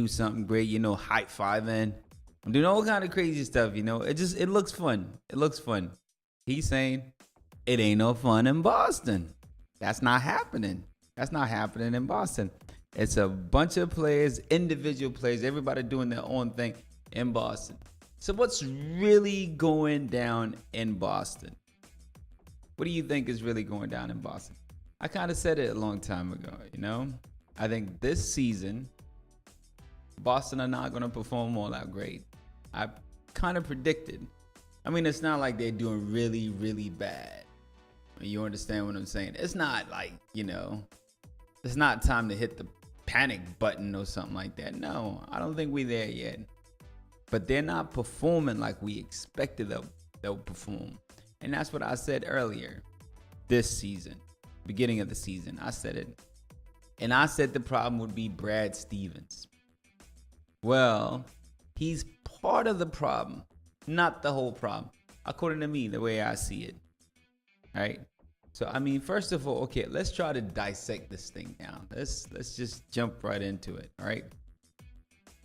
do something great, high fiving, doing all kind of crazy stuff, it looks fun. It looks fun. He's saying it ain't no fun in Boston. That's not happening. That's not happening in Boston. It's a bunch of players, individual players, everybody doing their own thing in Boston. So what's really going down in Boston? What do you think is really going down in Boston? I kind of said it a long time ago, I think this season, Boston are not going to perform all that great. I kind of predicted. I mean, it's not like they're doing really, really bad. You understand what I'm saying? It's not like, it's not time to hit the panic button or something like that. No, I don't think we're there yet. But they're not performing like we expected they'll perform. And that's what I said earlier this season, beginning of the season. I said it. And I said the problem would be Brad Stevens. Well, he's part of the problem, not the whole problem, according to me, the way I see it. All right. So, I mean, first of all, okay, let's try to dissect this thing down. Let's just jump right into it. All right.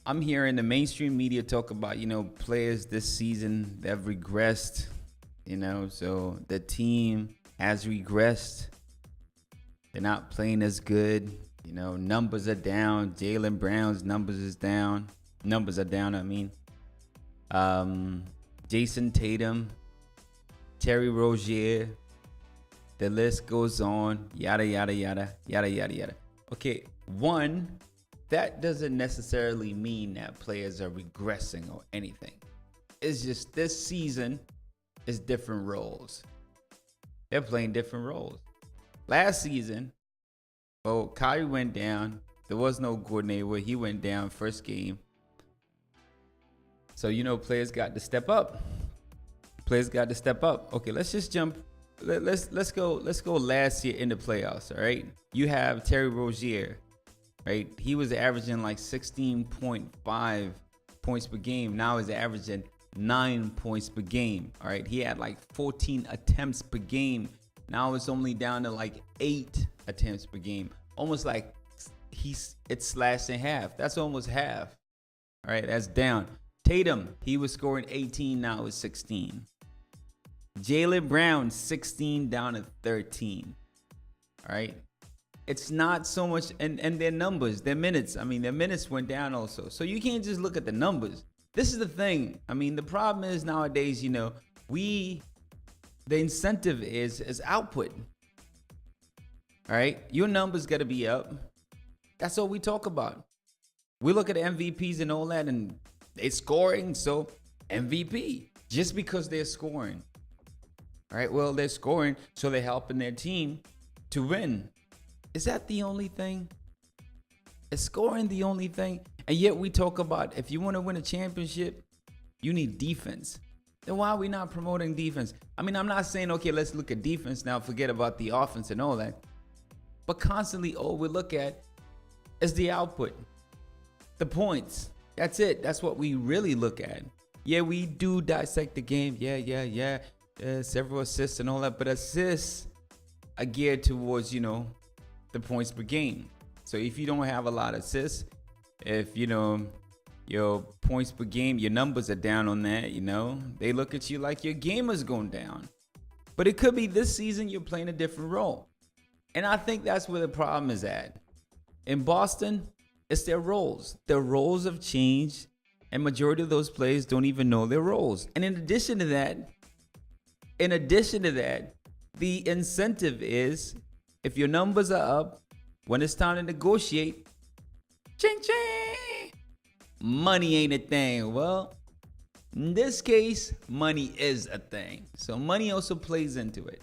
I'm hearing the mainstream media talk about, players this season that have regressed, so the team has regressed. They're not playing as good. Numbers are down. Jaylen Brown's numbers are down. I mean. Jason Tatum, Terry Rozier, the list goes on. Yada, yada, yada, yada, yada, yada. Okay, one, that doesn't necessarily mean that players are regressing or anything. It's just this season is different roles. They're playing different roles. Last season, Kyrie went down. There was no Gordon Hayward. He went down first game. So, players got to step up. Okay, let's just jump. Let's go last year in the playoffs, all right? You have Terry Rozier, right? He was averaging like 16.5 points per game. Now he's averaging 9 points per game, all right? He had like 14 attempts per game. Now it's only down to like 8 attempts per game. Almost like it's slashed in half. That's almost half. All right, that's down. Tatum, he was scoring 18, now it's 16. Jaylen Brown, 16 down to 13. All right. It's not so much, and their numbers, their minutes. I mean, their minutes went down also. So you can't just look at the numbers. This is the thing. I mean, the problem is nowadays, the incentive is output. All right. Your numbers got to be up. That's all we talk about. We look at MVPs and all that, and they're scoring, so MVP. Just because they're scoring. All right, well, they're scoring, so they're helping their team to win. Is that the only thing? Is scoring the only thing? And yet we talk about if you want to win a championship, you need defense. Then why are we not promoting defense? I mean, I'm not saying, okay, let's look at defense now, forget about the offense and all that. But constantly, all we look at is the output, the points. That's it. That's what we really look at. Yeah, we do dissect the game. Yeah. Several assists and all that. But assists are geared towards, the points per game. So if you don't have a lot of assists, if, your points per game, your numbers are down on that, they look at you like your game is going down. But it could be this season you're playing a different role. And I think that's where the problem is at. In Boston, it's their roles. Their roles have changed, and majority of those players don't even know their roles. And in addition to that, the incentive is if your numbers are up, when it's time to negotiate, ching ching, money ain't a thing. Well, in this case, money is a thing. So money also plays into it.